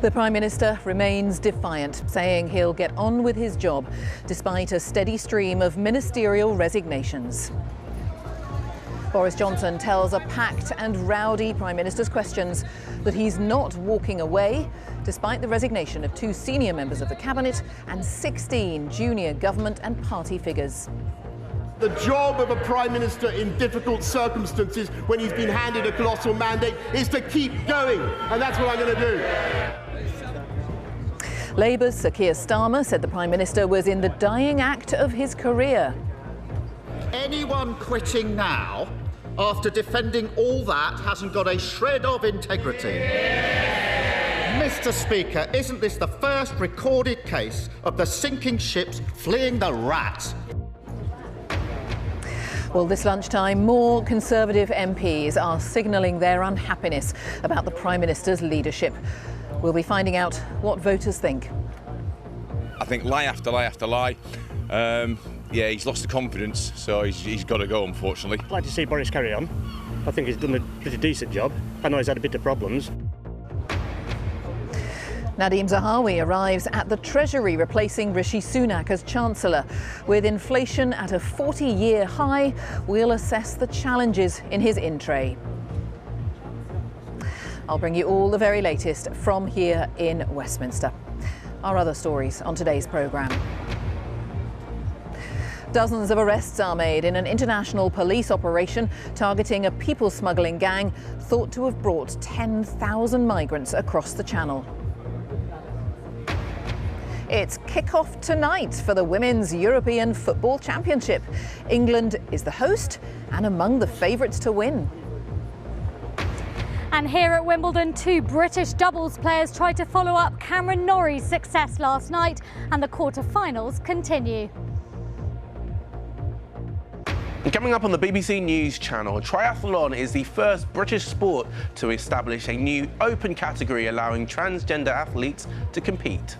The Prime Minister remains defiant, saying he'll get on with his job despite a steady stream of ministerial resignations. Boris Johnson tells a packed and rowdy Prime Minister's questions that he's not walking away, despite the resignation of 2 senior members of the Cabinet and 16 junior government and party figures. The job of a Prime Minister in difficult circumstances when he's been handed a colossal mandate is to keep going, and that's what I'm going to do. Labour's Sir Keir Starmer said the Prime Minister was in the dying act of his career. Anyone quitting now, after defending all that, hasn't got a shred of integrity. Mr. Speaker, isn't this the first recorded case of the sinking ships fleeing the rat? Well, this lunchtime, more Conservative MPs are signalling their unhappiness about the Prime Minister's leadership. We'll be finding out what voters think. I think lie after lie after lie. Yeah, he's lost the confidence, so he's got to go, unfortunately. I'd like to see Boris carry on. I think he's done a pretty decent job. I know he's had a bit of problems. Nadhim Zahawi arrives at the Treasury, replacing Rishi Sunak as Chancellor. With inflation at a 40-year high, we'll assess the challenges in his in-tray. I'll bring you all the very latest from here in Westminster. Our other stories on today's programme. Dozens of arrests are made in an international police operation targeting a people smuggling gang thought to have brought 10,000 migrants across the Channel. It's kick-off tonight for the Women's European Football Championship. England is the host and among the favourites to win. And here at Wimbledon, 2 British doubles players tried to follow up Cameron Norrie's success last night, and the quarter-finals continue. Coming up on the BBC News Channel, triathlon is the first British sport to establish a new open category allowing transgender athletes to compete.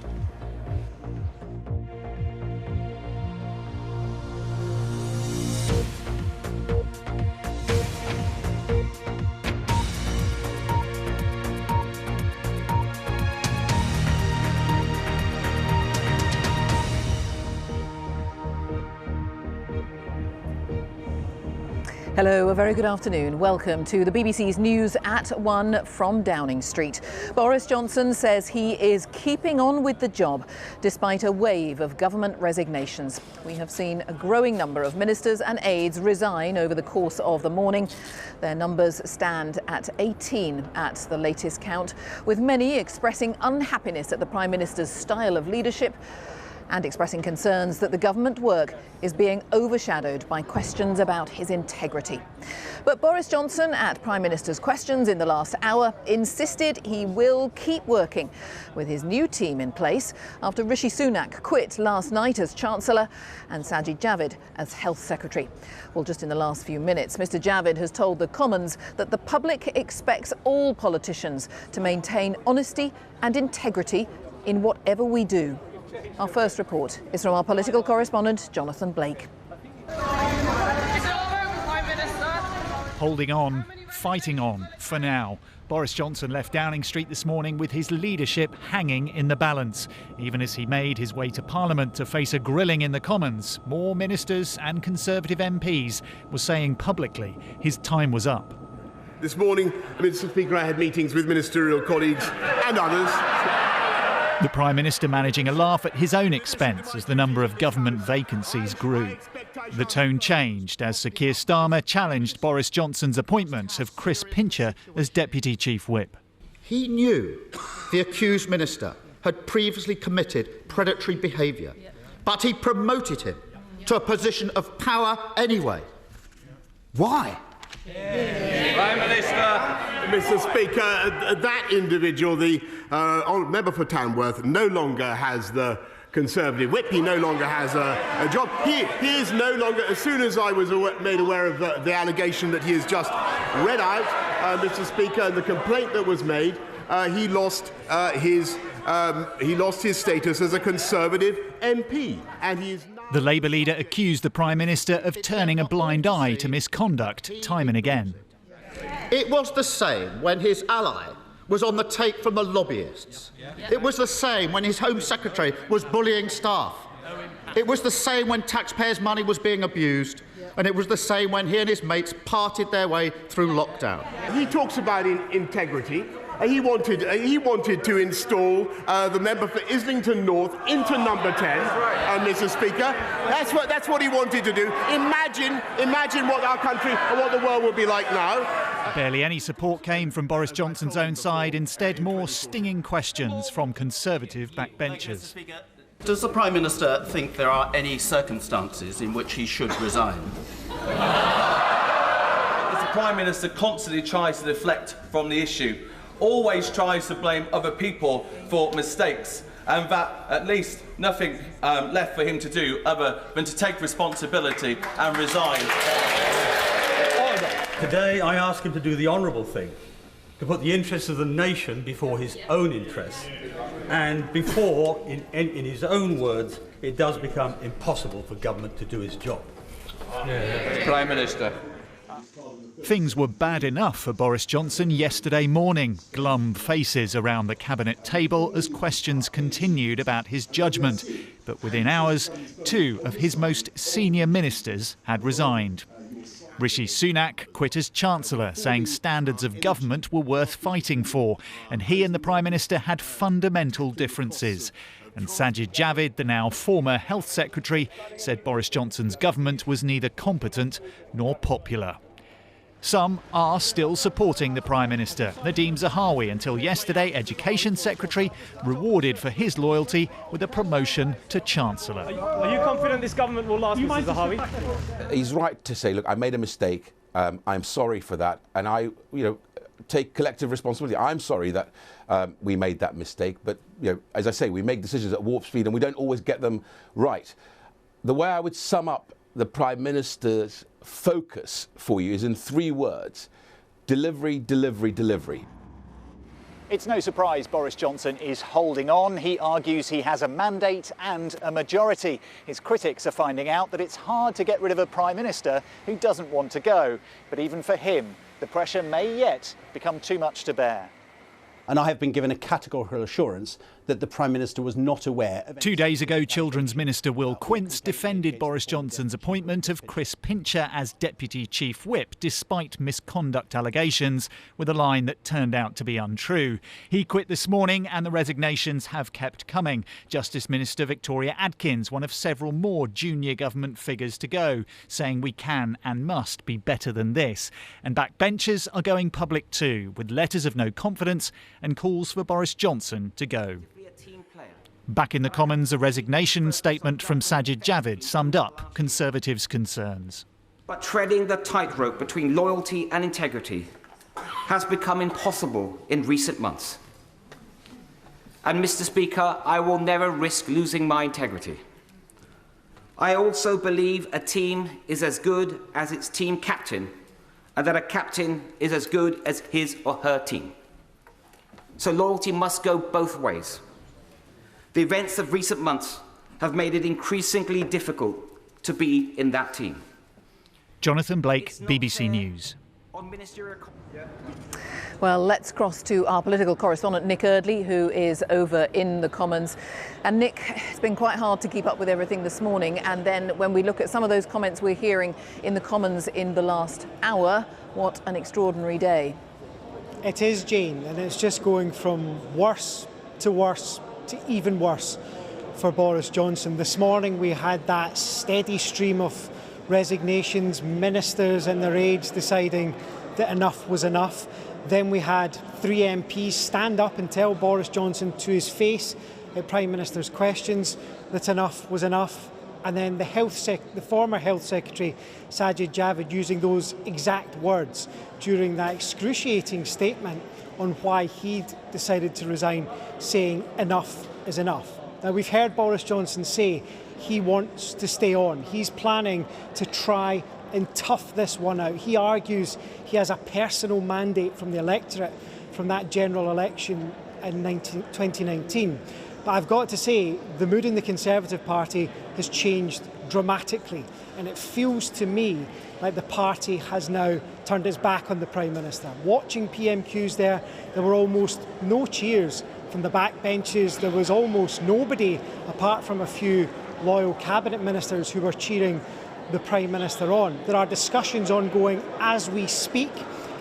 Hello, a very good afternoon. Welcome to the BBC's News at 1 from Downing Street. Boris Johnson says he is keeping on with the job despite a wave of government resignations. We have seen a growing number of ministers and aides resign over the course of the morning. Their numbers stand at 18 at the latest count, with many expressing unhappiness at the Prime Minister's style of leadership and expressing concerns that the government work is being overshadowed by questions about his integrity. But Boris Johnson, at Prime Minister's questions in the last hour, insisted he will keep working with his new team in place after Rishi Sunak quit last night as Chancellor and Sajid Javid as Health Secretary. Well, just in the last few minutes, Mr Javid has told the Commons that the public expects all politicians to maintain honesty and integrity in whatever we do. Our first report is from our political correspondent, Jonathan Blake. Holding on, fighting on, for now. Boris Johnson left Downing Street this morning with his leadership hanging in the balance. Even as he made his way to Parliament to face a grilling in the Commons, more ministers and Conservative MPs were saying publicly his time was up. This morning, Mr Speaker, I had meetings with ministerial colleagues and others. The Prime Minister managing a laugh at his own expense as the number of government vacancies grew. The tone changed as Sir Keir Starmer challenged Boris Johnson's appointment of Chris Pincher as Deputy Chief Whip. He knew the accused minister had previously committed predatory behaviour, but he promoted him to a position of power anyway. Why? Prime Minister. Mr Speaker, that individual, the member for Tamworth, no longer has the Conservative whip. He no longer has a job. He is no longer, as soon as I was made aware of the allegation that he has just read out, Mr Speaker, and the complaint that was made, he lost his status as a Conservative MP, and he is. The Labour leader accused the Prime Minister of turning a blind eye to misconduct time and again. It was the same when his ally, was on the take from the lobbyists. It was the same when his Home Secretary was bullying staff. It was the same when taxpayers' money was being abused. And it was the same when he and his mates parted their way through lockdown. He talks about integrity. He wanted to install the member for Islington North into number 10, Mr. Speaker. That's what he wanted to do. Imagine what our country and what the world would be like now. Barely any support came from Boris Johnson's own side. Instead, more stinging questions from Conservative backbenchers. Does the Prime Minister think there are any circumstances in which he should resign? As the Prime Minister constantly tries to deflect from the issue, always tries to blame other people for mistakes, and that at least nothing left for him to do other than to take responsibility and resign. Today I ask him to do the honourable thing, to put the interests of the nation before his own interests, and before, in his own words, it does become impossible for government to do its job. Prime Minister. Things were bad enough for Boris Johnson yesterday morning. Glum faces around the cabinet table as questions continued about his judgment. But within hours, 2 of his most senior ministers had resigned. Rishi Sunak quit as Chancellor, saying standards of government were worth fighting for, and he and the Prime Minister had fundamental differences. And Sajid Javid, the now former Health Secretary, said Boris Johnson's government was neither competent nor popular. Some are still supporting the Prime Minister. Nadeem Zahawi, until yesterday Education Secretary, rewarded for his loyalty with a promotion to Chancellor. Are you confident this government will last, Mr. Zahawi? He's right to say, look, I made a mistake. I'm sorry for that. And I, take collective responsibility. I'm sorry that we made that mistake. But, as I say, we make decisions at warp speed and we don't always get them right. The way I would sum up the Prime Minister's focus for you is in 3 words: delivery, delivery, delivery. It's no surprise Boris Johnson is holding on. He argues he has a mandate and a majority. His critics are finding out that it's hard to get rid of a Prime Minister who doesn't want to go. But even for him, the pressure may yet become too much to bear. And I have been given a categorical assurance that the Prime Minister was not aware of... 2 days ago, Children's Minister Will Quince defended Boris Johnson's appointment of Chris Pincher as Deputy Chief Whip, despite misconduct allegations, with a line that turned out to be untrue. He quit this morning and the resignations have kept coming. Justice Minister Victoria Adkins, one of several more junior government figures to go, saying we can and must be better than this. And backbenchers are going public too, with letters of no confidence and calls for Boris Johnson to go. Back in the Commons, a resignation statement from Sajid Javid summed up Conservatives' concerns. But treading the tightrope between loyalty and integrity has become impossible in recent months. And, Mr. Speaker, I will never risk losing my integrity. I also believe a team is as good as its team captain, and that a captain is as good as his or her team. So loyalty must go both ways. The events of recent months have made it increasingly difficult to be in that team. Jonathan Blake, BBC News. Well, let's cross to our political correspondent, Nick Enderly, who is over in the Commons. And Nick, it's been quite hard to keep up with everything this morning. And then when we look at some of those comments we're hearing in the Commons in the last hour, what an extraordinary day. It is, Jane, and it's just going from worse to even worse for Boris Johnson. This morning we had that steady stream of resignations, ministers and their aides deciding that enough was enough. Then we had 3 MPs stand up and tell Boris Johnson to his face at Prime Minister's questions that enough was enough. And then the former Health Secretary, Sajid Javid, using those exact words during that excruciating statement on why he'd decided to resign, saying enough is enough. Now, we've heard Boris Johnson say he wants to stay on. He's planning to try and tough this one out. He argues he has a personal mandate from the electorate from that general election in 2019. But I've got to say, the mood in the Conservative Party has changed dramatically. And it feels to me like the party has now turned its back on the Prime Minister. Watching PMQs there were almost no cheers from the backbenches. There was almost nobody, apart from a few loyal cabinet ministers, who were cheering the Prime Minister on. There are discussions ongoing as we speak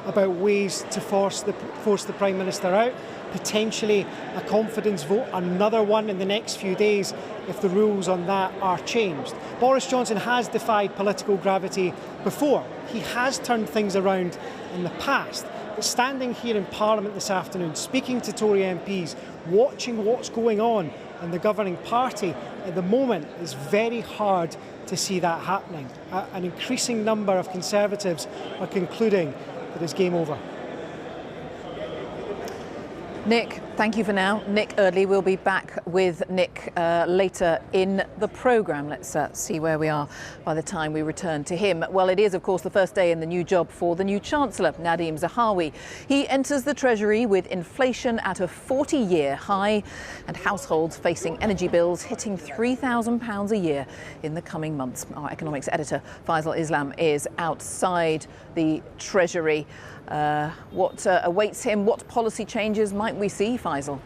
about ways to force the Prime Minister out, potentially a confidence vote, another one in the next few days if the rules on that are changed. Boris Johnson has defied political gravity before. He has turned things around in the past. But standing here in Parliament this afternoon, speaking to Tory MPs, watching what's going on in the governing party at the moment, is very hard to see that happening. An increasing number of Conservatives are concluding that it's game over. Nick, thank you for now. Nick Enderly will be back with Nick later in the programme. Let's see where we are by the time we return to him. Well, it is, of course, the first day in the new job for the new Chancellor, Nadhim Zahawi. He enters the Treasury with inflation at a 40-year high and households facing energy bills hitting £3,000 a year in the coming months. Our economics editor, Faisal Islam, is outside the Treasury. What awaits him? What policy changes might we see, Faisal?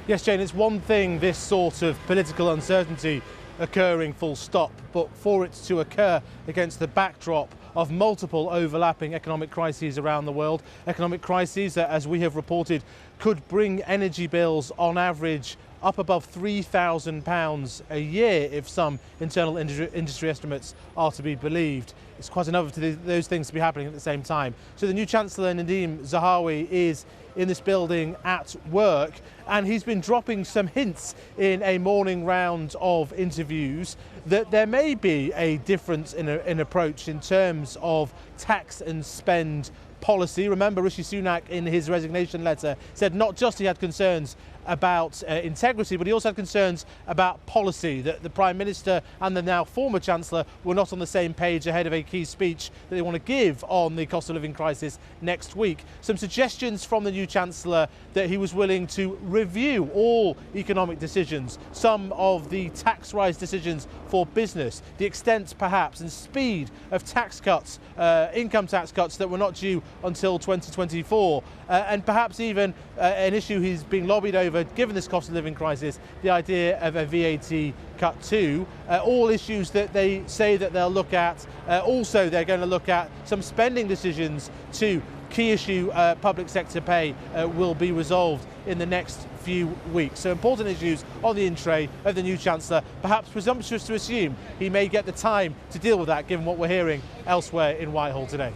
Yes, Jane, it's one thing, this sort of political uncertainty occurring full stop, but for it to occur against the backdrop of multiple overlapping economic crises around the world, economic crises that, as we have reported, could bring energy bills on average up above £3,000 a year if some internal industry estimates are to be believed. It's quite enough of those things to be happening at the same time. So the new Chancellor, Nadhim Zahawi, is in this building at work, and he's been dropping some hints in a morning round of interviews that there may be a difference in approach in terms of tax and spend policy. Remember, Rishi Sunak in his resignation letter said not just he had concerns about integrity, but he also had concerns about policy, that the Prime Minister and the now former Chancellor were not on the same page ahead of a key speech that they want to give on the cost of living crisis next week. Some suggestions from the new Chancellor that he was willing to review all economic decisions, some of the tax rise decisions for business, the extent perhaps and speed of tax cuts, income tax cuts that were not due until 2024, and perhaps even an issue he's being lobbied over, given this cost of living crisis, the idea of a VAT cut too. All issues that they say that they'll look at. Also, they're going to look at some spending decisions too. Key issue, public sector pay, will be resolved in the next few weeks. So important issues on the in-tray of the new Chancellor. Perhaps presumptuous to assume he may get the time to deal with that, given what we're hearing elsewhere in Whitehall today.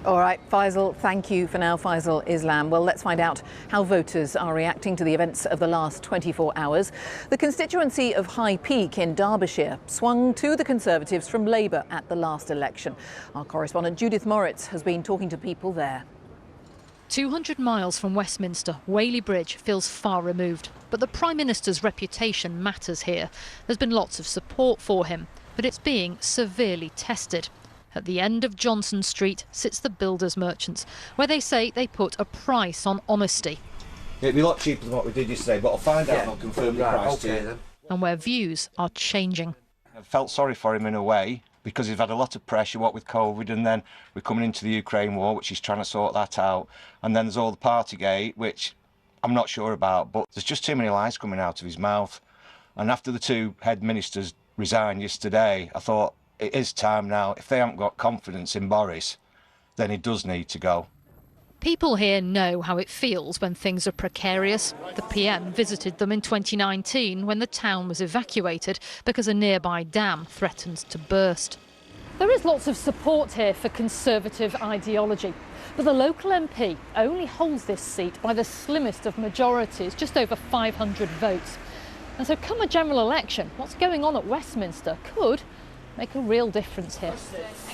All right, Faisal, thank you for now, Faisal Islam. Well, let's find out how voters are reacting to the events of the last 24 hours. The constituency of High Peak in Derbyshire swung to the Conservatives from Labour at the last election. Our correspondent Judith Moritz has been talking to people there. 200 miles from Westminster, Whaley Bridge feels far removed. But the Prime Minister's reputation matters here. There's been lots of support for him, but it's being severely tested. At the end of Johnson Street sits the builders' merchants, where they say they put a price on honesty. It'd be a lot cheaper than what we did yesterday, but I'll find out and I'll confirm the price to you. And where views are changing. I felt sorry for him in a way, because he's had a lot of pressure, what with COVID, and then we're coming into the Ukraine war, which he's trying to sort that out. And then there's all the Partygate, which I'm not sure about, but there's just too many lies coming out of his mouth. And after the two head ministers resigned yesterday, I thought, it is time now. If they haven't got confidence in Boris, then he does need to go. People here know how it feels when things are precarious. The PM visited them in 2019 when the town was evacuated because a nearby dam threatened to burst. There is lots of support here for Conservative ideology, but the local MP only holds this seat by the slimmest of majorities, just over 500 votes. And so come a general election, what's going on at Westminster could make a real difference here.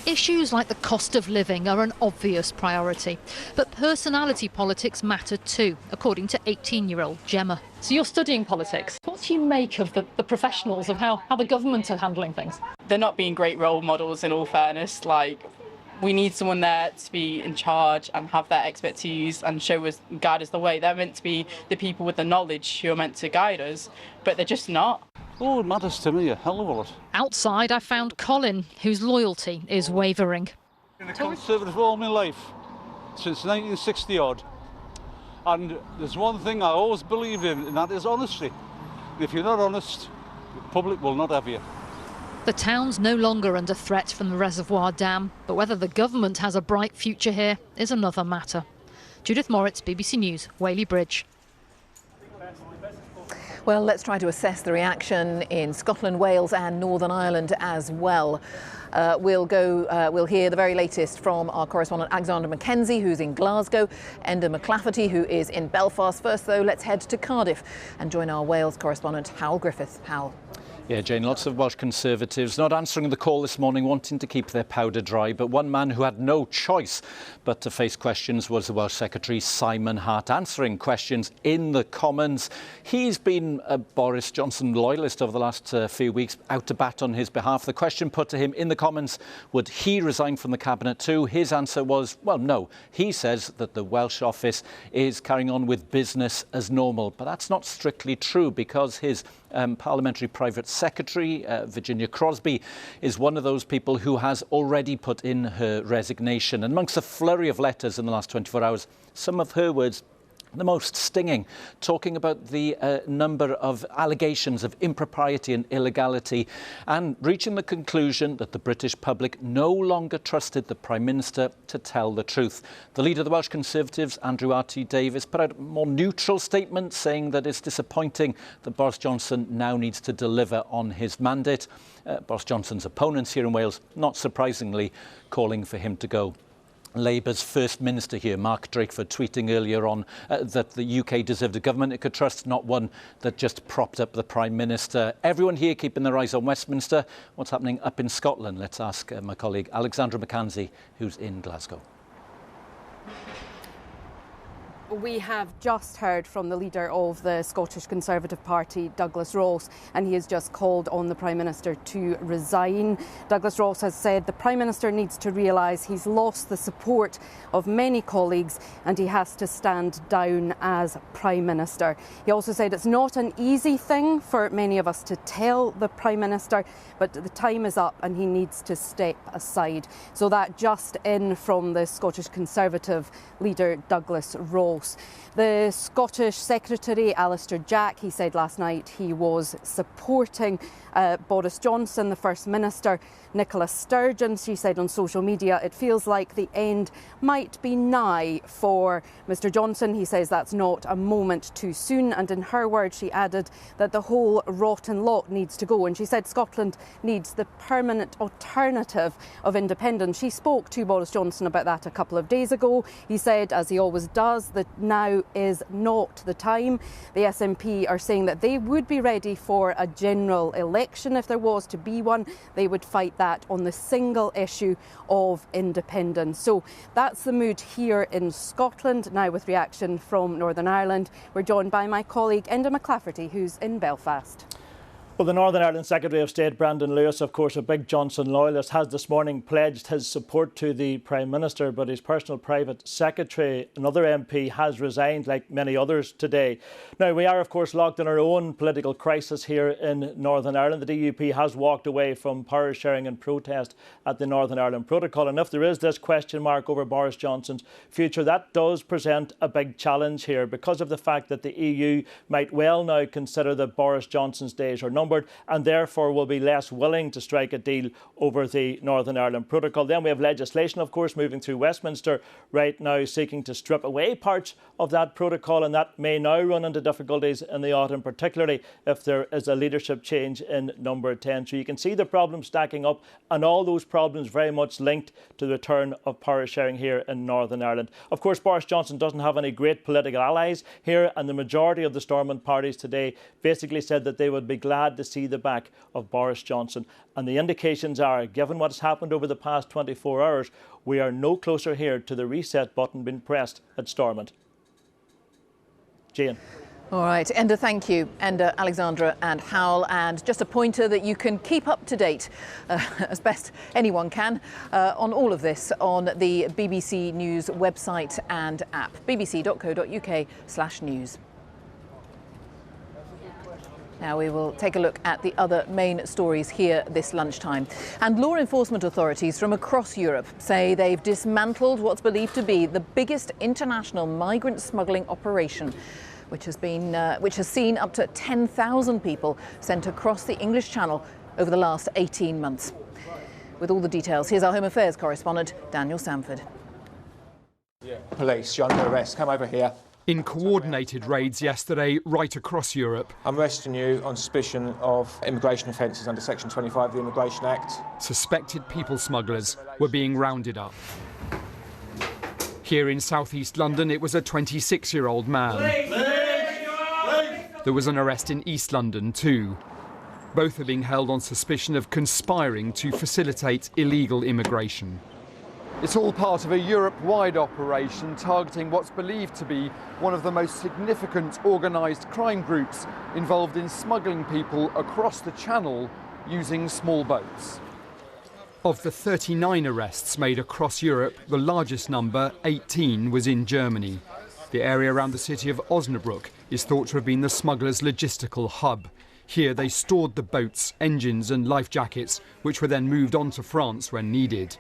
Issues like the cost of living are an obvious priority, but personality politics matter too, according to 18-year-old Gemma. So you're studying politics. What do you make of the professionals, of how the government are handling things? They're not being great role models, in all fairness. We need someone there to be in charge and have that expertise and guide us the way. They're meant to be the people with the knowledge who are meant to guide us, but they're just not. Oh, it matters to me a hell of a lot. Outside, I found Colin, whose loyalty is wavering. Been a Conservative all my life, since 1960-odd. And there's one thing I always believed in, and that is honesty. If you're not honest, the public will not have you. The town's no longer under threat from the reservoir dam, but whether the government has a bright future here is another matter. Judith Moritz, BBC News, Whaley Bridge. Well, let's try to assess the reaction in Scotland, Wales and Northern Ireland as well. We'll hear the very latest from our correspondent Alexander Mackenzie, who's in Glasgow, Enda McLafferty, who is in Belfast. First, though, let's head to Cardiff and join our Wales correspondent Hal Griffith. Hal. Yeah, Jane, lots of Welsh Conservatives not answering the call this morning, wanting to keep their powder dry. But one man who had no choice but to face questions was the Welsh Secretary, Simon Hart, answering questions in the Commons. He's been a Boris Johnson loyalist over the last few weeks, out to bat on his behalf. The question put to him in the Commons, would he resign from the Cabinet too? His answer was, well, no. He says that the Welsh office is carrying on with business as normal. But that's not strictly true, because his Parliamentary Private Secretary, Virginia Crosby, is one of those people who has already put in her resignation. And amongst a flurry of letters in the last 24 hours, some of her words the most stinging, talking about the number of allegations of impropriety and illegality, and reaching the conclusion that the British public no longer trusted the Prime Minister to tell the truth. The leader of the Welsh Conservatives, Andrew R.T. Davies, put out a more neutral statement saying that it's disappointing that Boris Johnson now needs to deliver on his mandate. Boris Johnson's opponents here in Wales, not surprisingly, calling for him to go. Labour's First Minister here, Mark Drakeford, tweeting earlier on that the UK deserved a government it could trust, not one that just propped up the Prime Minister. Everyone here keeping their eyes on Westminster. What's happening up in Scotland? Let's ask my colleague Alexandra Mackenzie, who's in Glasgow. We have just heard from the leader of the Scottish Conservative Party, Douglas Ross, and he has just called on the Prime Minister to resign. Douglas Ross has said the Prime Minister needs to realise he's lost the support of many colleagues and he has to stand down as Prime Minister. He also said it's not an easy thing for many of us to tell the Prime Minister, but the time is up and he needs to step aside. So that just in from the Scottish Conservative leader, Douglas Ross. The Scottish Secretary, Alistair Jack, he said last night he was supporting Boris Johnson, the First Minister. Nicola Sturgeon, she said on social media, it feels like the end might be nigh for Mr Johnson. He says that's not a moment too soon. And in her words, she added that the whole rotten lot needs to go. And she said Scotland needs the permanent alternative of independence. She spoke to Boris Johnson about that a couple of days ago. He said, as he always does, that now is not the time. The SNP are saying that they would be ready for a general election if there was to be one. They would fight that on the single issue of independence. So that's the mood here in Scotland. Now with reaction from Northern Ireland, we're joined by my colleague Enda McLafferty, who's in Belfast. Well, the Northern Ireland Secretary of State, Brendan Lewis, of course, a big Johnson loyalist, has this morning pledged his support to the Prime Minister, but his personal private secretary, another MP, has resigned like many others today. Now, we are, of course, locked in our own political crisis here in Northern Ireland. The DUP has walked away from power sharing and protest at the Northern Ireland Protocol. And if there is this question mark over Boris Johnson's future, that does present a big challenge here because of the fact that the EU might well now consider that Boris Johnson's days are numbered, and therefore will be less willing to strike a deal over the Northern Ireland Protocol. Then we have legislation, of course, moving through Westminster right now, seeking to strip away parts of that protocol, and that may now run into difficulties in the autumn, particularly if there is a leadership change in number 10. So you can see the problems stacking up, and all those problems very much linked to the return of power sharing here in Northern Ireland. Of course, Boris Johnson doesn't have any great political allies here, and the majority of the Stormont parties today basically said that they would be glad to see the back of Boris Johnson. And the indications are, given what has happened over the past 24 hours, we are no closer here to the reset button being pressed at Stormont. Jane. All right, Enda, thank you. Enda, Alexandra and Howell. And just a pointer that you can keep up to date, as best anyone can, on all of this on the BBC News website and app, bbc.co.uk/news. Now we will take a look at the other main stories here this lunchtime. And law enforcement authorities from across Europe say they've dismantled what's believed to be the biggest international migrant smuggling operation, which has seen up to 10,000 people sent across the English Channel over the last 18 months. With all the details, here's our Home Affairs correspondent, Daniel Samford. Police, you're under arrest. Come over here. In coordinated raids yesterday right across Europe. I'm arresting you on suspicion of immigration offences under Section 25 of the Immigration Act. Suspected people smugglers were being rounded up. Here in southeast London, it was a 26-year-old man. There was an arrest in East London too. Both are being held on suspicion of conspiring to facilitate illegal immigration. It's all part of a Europe-wide operation targeting what's believed to be one of the most significant organised crime groups involved in smuggling people across the Channel using small boats. Of the 39 arrests made across Europe, the largest number, 18, was in Germany. The area around the city of Osnabrück is thought to have been the smugglers' logistical hub. Here they stored the boats, engines and life jackets, which were then moved on to France when needed.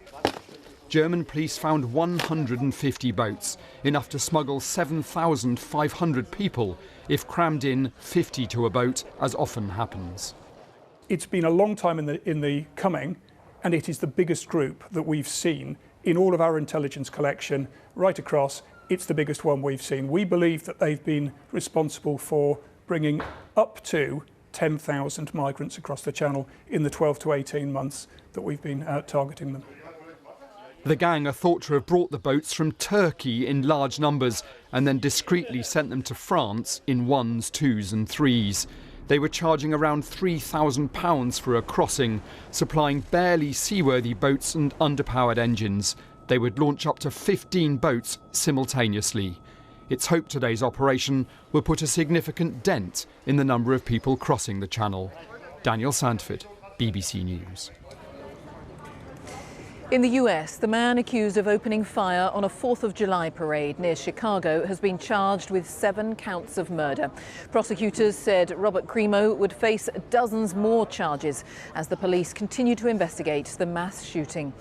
German police found 150 boats, enough to smuggle 7,500 people, if crammed in 50 to a boat, as often happens. It's been a long time in the coming, and it is the biggest group that we've seen in all of our intelligence collection, right across. It's the biggest one we've seen. We believe that they've been responsible for bringing up to 10,000 migrants across the Channel in the 12 to 18 months that we've been targeting them. The gang are thought to have brought the boats from Turkey in large numbers and then discreetly sent them to France in 1s, 2s and 3s. They were charging around £3,000 for a crossing, supplying barely seaworthy boats and underpowered engines. They would launch up to 15 boats simultaneously. It's hoped today's operation will put a significant dent in the number of people crossing the Channel. Daniel Sandford, BBC News. In the US, the man accused of opening fire on a 4th of July parade near Chicago has been charged with 7 counts of murder. Prosecutors said Robert Crimo would face dozens more charges as the police continue to investigate the mass shooting.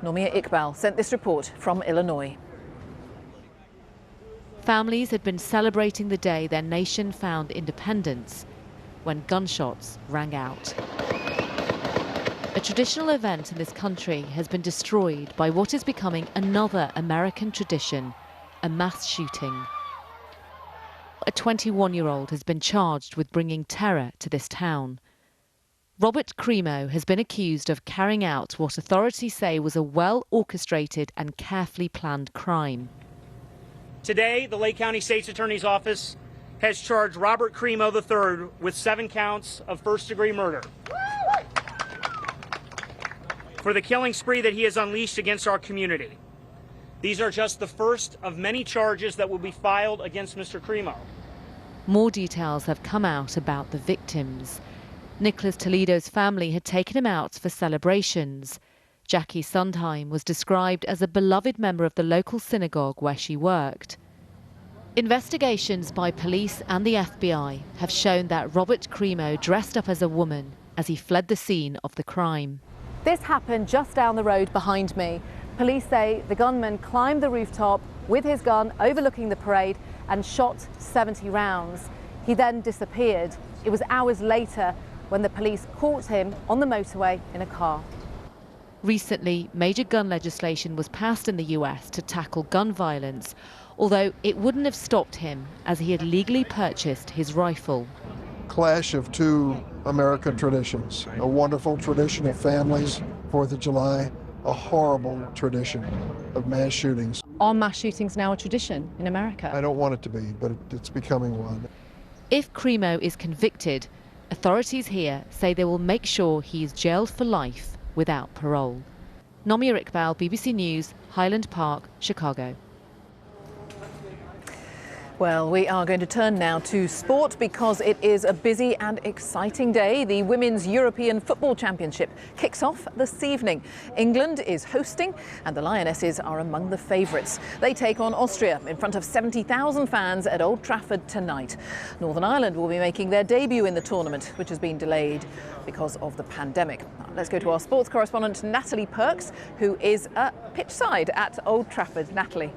Nomia Iqbal sent this report from Illinois. Families had been celebrating the day their nation found independence when gunshots rang out. A traditional event in this country has been destroyed by what is becoming another American tradition, a mass shooting. A 21-year-old has been charged with bringing terror to this town. Robert Crimo has been accused of carrying out what authorities say was a well-orchestrated and carefully planned crime. Today, the Lake County State's Attorney's Office has charged Robert Crimo III with 7 counts of first-degree murder for the killing spree that he has unleashed against our community. These are just the first of many charges that will be filed against Mr. Crimo. More details have come out about the victims. Nicholas Toledo's family had taken him out for celebrations. Jackie Sondheim was described as a beloved member of the local synagogue where she worked. Investigations by police and the FBI have shown that Robert Crimo dressed up as a woman as he fled the scene of the crime. This happened just down the road behind me. Police say the gunman climbed the rooftop with his gun overlooking the parade and shot 70 rounds. He then disappeared. It was hours later when the police caught him on the motorway in a car. Recently, major gun legislation was passed in the US to tackle gun violence, although it wouldn't have stopped him as he had legally purchased his rifle. Clash of two American traditions, a wonderful tradition of families, 4th of July, a horrible tradition of mass shootings. Are mass shootings now a tradition in America? I don't want it to be, but it's becoming one. If Crimo is convicted, authorities here say they will make sure he is jailed for life without parole. Nomia Iqbal, BBC News, Highland Park, Chicago. Well, we are going to turn now to sport because it is a busy and exciting day. The Women's European Football Championship kicks off this evening. England is hosting and the Lionesses are among the favourites. They take on Austria in front of 70,000 fans at Old Trafford tonight. Northern Ireland will be making their debut in the tournament, which has been delayed because of the pandemic. Let's go to our sports correspondent Natalie Perks, who is pitchside at Old Trafford. Natalie.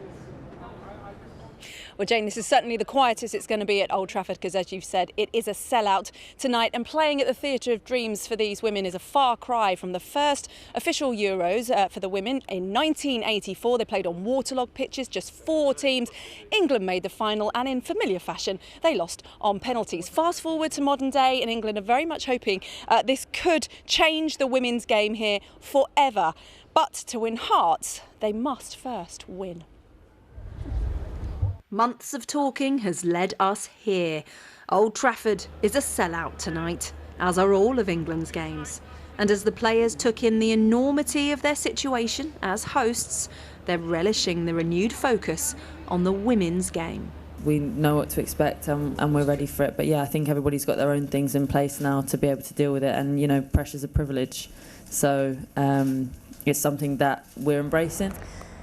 Well, Jane, this is certainly the quietest it's going to be at Old Trafford because, as you've said, it is a sellout tonight. And playing at the Theatre of Dreams for these women is a far cry from the first official Euros for the women in 1984. They played on waterlogged pitches, just 4 teams. England made the final and in familiar fashion, they lost on penalties. Fast forward to modern day and England are very much hoping this could change the women's game here forever. But to win hearts, they must first win. Months of talking has led us here. Old Trafford is a sellout tonight, as are all of England's games. And as the players took in the enormity of their situation as hosts, they're relishing the renewed focus on the women's game. We know what to expect and we're ready for it. But yeah, I think everybody's got their own things in place now to be able to deal with it. And, you know, pressure's a privilege. So it's something that we're embracing.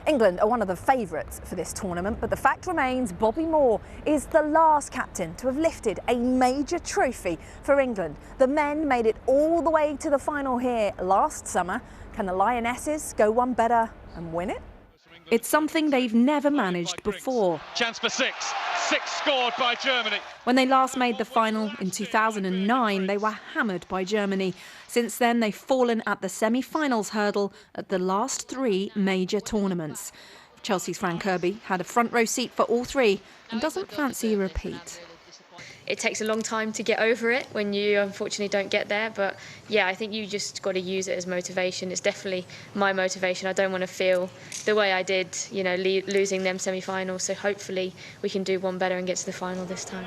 England are one of the favourites for this tournament, but the fact remains Bobby Moore is the last captain to have lifted a major trophy for England. The men made it all the way to the final here last summer. Can the Lionesses go one better and win it? It's something they've never managed before. Chance for 6 scored by Germany. When they last made the final in 2009, they were hammered by Germany. Since then, they've fallen at the semi-finals hurdle at the last 3 major tournaments. Chelsea's Fran Kirby had a front row seat for all 3 and doesn't fancy a repeat. It takes a long time to get over it when you unfortunately don't get there, but yeah, I think you just got to use it as motivation. It's definitely my motivation. I don't want to feel the way I did, you know, losing them semi-finals, so hopefully we can do one better and get to the final this time.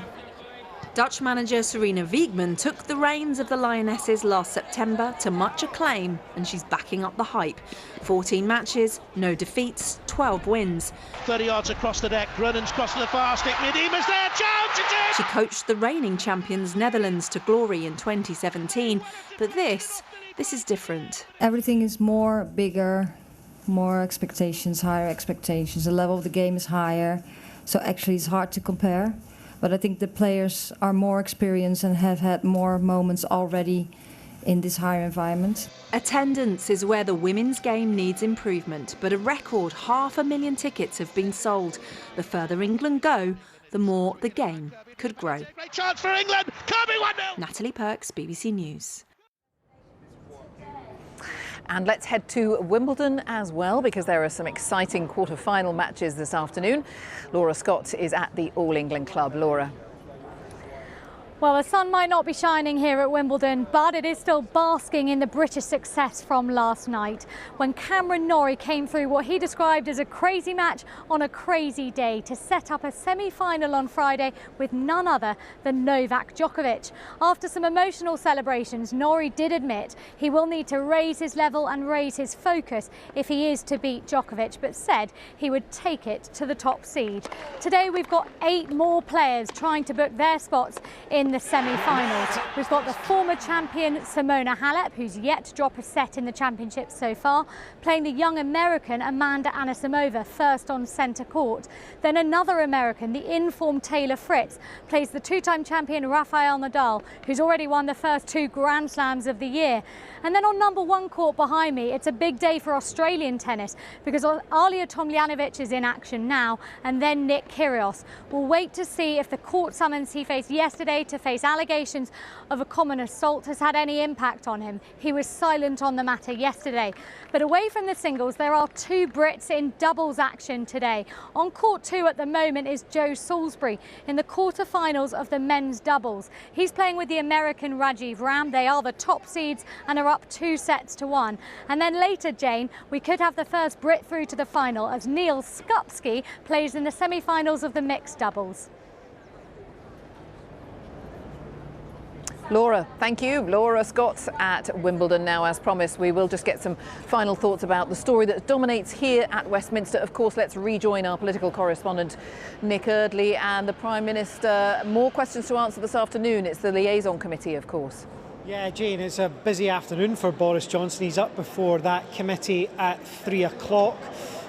Dutch manager Sarina Wiegman took the reins of the Lionesses last September to much acclaim, and she's backing up the hype. 14 matches, no defeats, 12 wins. 30 yards across the deck, Grunnen's crossing the far stick, Midima's there, chance it is! She coached the reigning champions Netherlands to glory in 2017, but this is different. Everything is more, bigger, more expectations, higher expectations. The level of the game is higher, so actually it's hard to compare. But I think the players are more experienced and have had more moments already in this higher environment. Attendance is where the women's game needs improvement, but a record 500,000 tickets have been sold. The further England go, the more the game could grow. Great chance for England, coming 1-0. Natalie Perks, BBC News. And let's head to Wimbledon as well, because there are some exciting quarter-final matches this afternoon. Laura Scott is at the All England Club. Laura. Well, the sun might not be shining here at Wimbledon, but it is still basking in the British success from last night, when Cameron Norrie came through what he described as a crazy match on a crazy day to set up a semi-final on Friday with none other than Novak Djokovic. After some emotional celebrations, Norrie did admit he will need to raise his level and raise his focus if he is to beat Djokovic, but said he would take it to the top seed. Today we've got 8 more players trying to book their spots in the semi-finals. We've got the former champion Simona Halep, who's yet to drop a set in the championship so far, playing the young American Amanda Anisimova first on centre court. Then another American, the informed Taylor Fritz, plays the 2-time champion Rafael Nadal, who's already won the first 2 Grand Slams of the year. And then on number 1 court behind me, it's a big day for Australian tennis because Alia Tomljanovic is in action now, and then Nick Kyrgios. We'll wait to see if the court summons he faced yesterday to face allegations of a common assault has had any impact on him. He was silent on the matter yesterday. But away from the singles, there are 2 Brits in doubles action today. On court 2 at the moment is Joe Salisbury in the quarter-finals of the men's doubles. He's playing with the American Rajiv Ram. They are the top seeds and are up 2-1. And then later, Jane, we could have the first Brit through to the final as Neil Skupski plays in the semi-finals of the mixed doubles. Laura, thank you. Laura Scott at Wimbledon now, as promised. We will just get some final thoughts about the story that dominates here at Westminster. Of course, let's rejoin our political correspondent, Nick Enderly, and the Prime Minister. More questions to answer this afternoon. It's the liaison committee, of course. Yeah, Jane, it's a busy afternoon for Boris Johnson. He's up before that committee at 3 o'clock.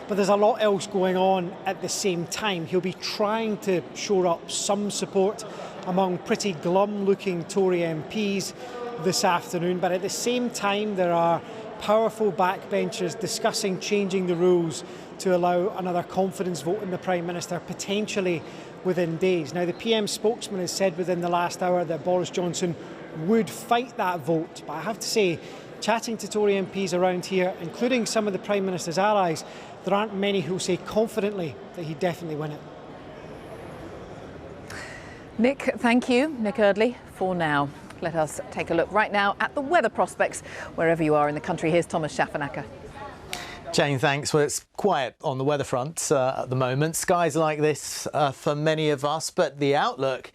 But there's a lot else going on at the same time. He'll be trying to shore up some support among pretty glum-looking Tory MPs this afternoon. But at the same time, there are powerful backbenchers discussing changing the rules to allow another confidence vote in the Prime Minister, potentially within days. Now, the PM spokesman has said within the last hour that Boris Johnson would fight that vote. But I have to say, chatting to Tory MPs around here, including some of the Prime Minister's allies, there aren't many who say confidently that he'd definitely win it. Nick, thank you. Nick Enderly for now. Let us take a look right now at the weather prospects wherever you are in the country. Here's Thomas Schaffernacker. Jane, thanks. Well, it's quiet on the weather front at the moment. Skies like this for many of us, but the outlook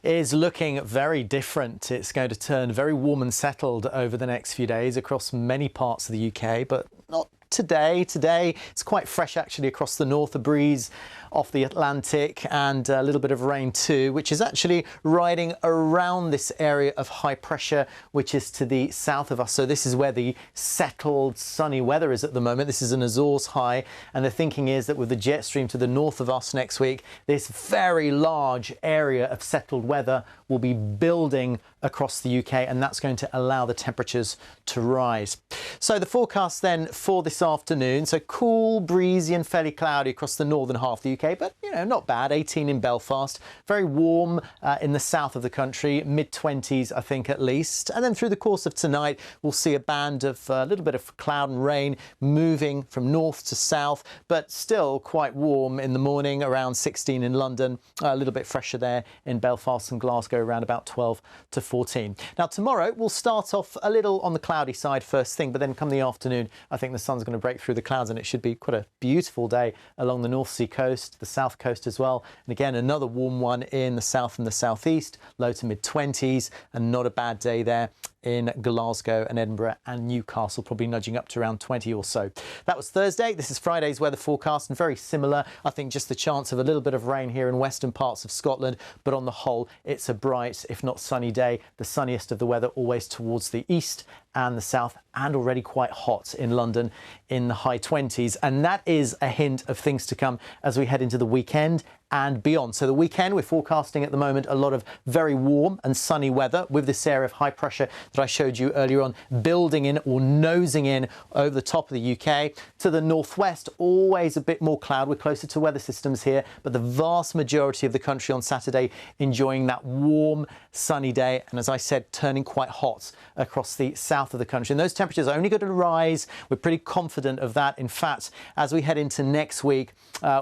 is looking very different. It's going to turn very warm and settled over the next few days across many parts of the UK, but not today. Today it's quite fresh actually across the north, a breeze off the Atlantic and a little bit of rain too, which is actually riding around this area of high pressure which is to the south of us. So this is where the settled sunny weather is at the moment. This is an Azores high, and the thinking is that with the jet stream to the north of us next week, this very large area of settled weather will be building across the UK, and that's going to allow the temperatures to rise. So the forecast then for this afternoon, so cool, breezy and fairly cloudy across the northern half of the UK, but you know, not bad. 18 in Belfast, very warm in the south of the country, mid-20s I think at least. And then through the course of tonight we'll see a band of a little bit of cloud and rain moving from north to south, but still quite warm in the morning, around 16 in London, a little bit fresher there in Belfast and Glasgow, around about 12 to 14. Now tomorrow we'll start off a little on the cloudy side first thing, but then come the afternoon I think the sun's going to break through the clouds and it should be quite a beautiful day along the North Sea coast, the south coast as well. And again, another warm one in the south and the southeast, low to mid-20s, and not a bad day there in Glasgow and Edinburgh and Newcastle, probably nudging up to around 20 or so. That was Thursday. This is Friday's weather forecast, and very similar. I think just the chance of a little bit of rain here in western parts of Scotland, but on the whole it's a bright, if not sunny day. The sunniest of the weather always towards the east and the south, and already quite hot in London in the high 20s. And that is a hint of things to come as we head into the weekend and beyond. So the weekend, we're forecasting at the moment a lot of very warm and sunny weather with this area of high pressure that I showed you earlier on building in or nosing in over the top of the UK. To the northwest, always a bit more cloud. We're closer to weather systems here, but the vast majority of the country on Saturday enjoying that warm, sunny day. And as I said, turning quite hot across the south of the country. And those temperatures are only going to rise. We're pretty confident of that. In fact, as we head into next week,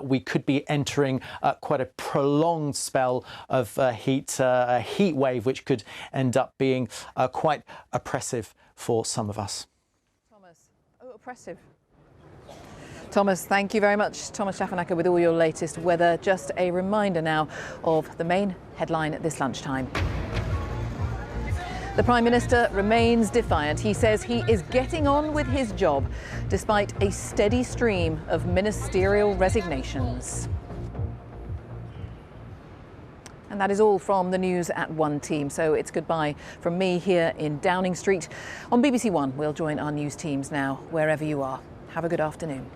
we could be entering quite a prolonged spell of heat, a heat wave, which could end up being quite oppressive for some of us. Thomas, oppressive. Thomas, thank you very much. Thomas Schaffernacker with all your latest weather. Just a reminder now of the main headline at this lunchtime. The Prime Minister remains defiant. He says he is getting on with his job despite a steady stream of ministerial resignations. And that is all from the News at 1 team. So it's goodbye from me here in Downing Street. On BBC One, we'll join our news teams now, wherever you are. Have a good afternoon.